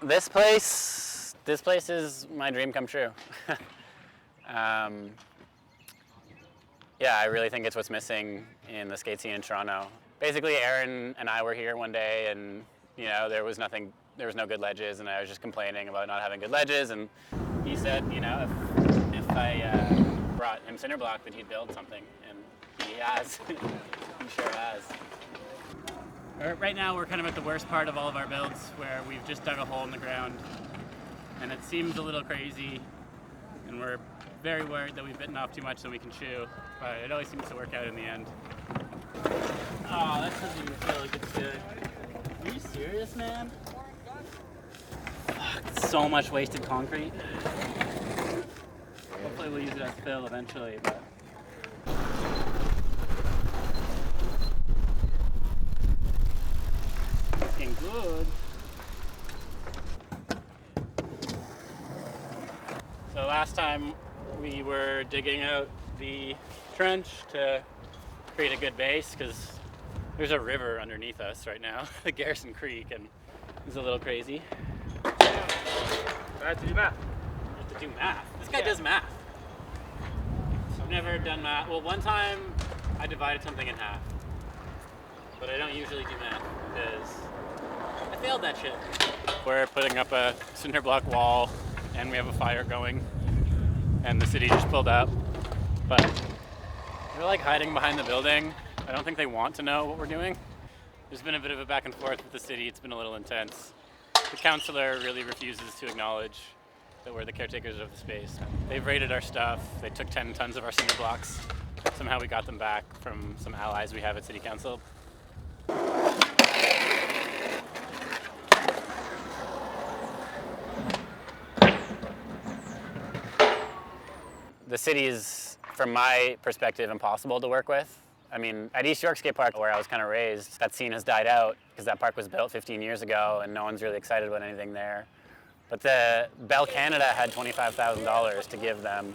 This place is my dream come true. Yeah, I really think it's what's missing in the skate scene in Toronto. Basically, Aaron and I were here one day, and there was no good ledges, and I was just complaining about not having good ledges, and he said, if I brought him cinder block, that he'd build something, and he has. He sure has. Right now, we're kind of at the worst part of all of our builds, where we've just dug a hole in the ground, and it seems a little crazy, and we're very worried that we've bitten off too much than we can chew, but it always seems to work out in the end. Oh, that doesn't even feel like it's good. Are you serious, man? Fuck, so much wasted concrete. Hopefully we'll use it as fill eventually, but... Looking good. So last time we were digging out the trench to create a good base, because there's a river underneath us right now, the Garrison Creek, and it's a little crazy. I have to do math. You have to do math? This guy does math. I've never done math. Well, one time I divided something in half, but I don't usually do math because I failed that shit. We're putting up a cinder block wall, and we have a fire going, and the city just pulled up, but we're like hiding behind the building. I don't think they want to know what we're doing. There's been a bit of a back and forth with the city. It's been a little intense. The councillor really refuses to acknowledge that we're the caretakers of the space. They've raided our stuff. They took 10 tons of our cinder blocks. Somehow we got them back from some allies we have at City Council. The city is, from my perspective, impossible to work with. I mean, at East York Skate Park, where I was kind of raised, that scene has died out because that park was built 15 years ago and no one's really excited about anything there. But the Bell Canada had $25,000 to give them.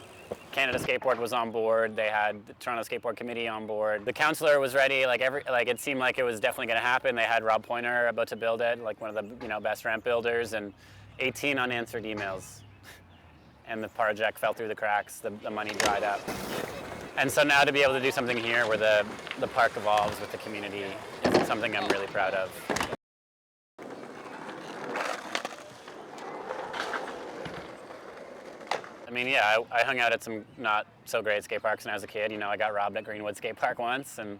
Canada Skateboard was on board. They had the Toronto Skateboard Committee on board. The councillor was ready. It seemed like it was definitely going to happen. They had Rob Pointer about to build it, like one of the best ramp builders, and 18 unanswered emails. And the project fell through the cracks. The money dried up. And so now to be able to do something here where the park evolves with the community is something I'm really proud of. I mean, yeah, I hung out at some not so great skate parks when I was a kid. I got robbed at Greenwood Skate Park once, and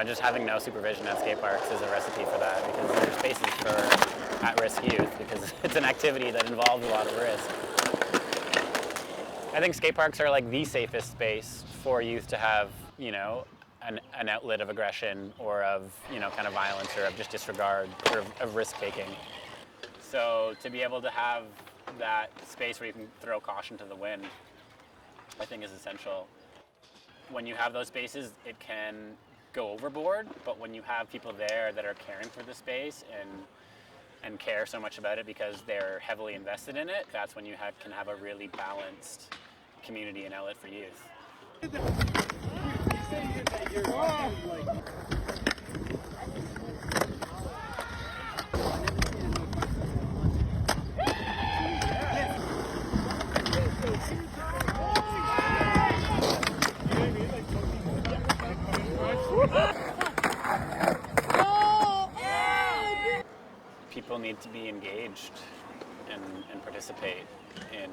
just having no supervision at skate parks is a recipe for that, because they're spaces for at-risk youth, because it's an activity that involves a lot of risk. I think skate parks are like the safest space for youth to have, an outlet of aggression or of, kind of violence or of just disregard or of risk-taking. So to be able to have that space where you can throw caution to the wind, I think is essential. When you have those spaces, it can go overboard, but when you have people there that are caring for the space and care so much about it because they're heavily invested in it, that's when you can have a really balanced community and outlet for youth. People need to be engaged and participate in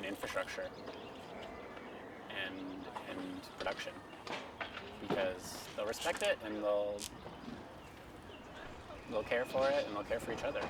infrastructure and production, because they'll respect it and they'll care for it and they'll care for each other.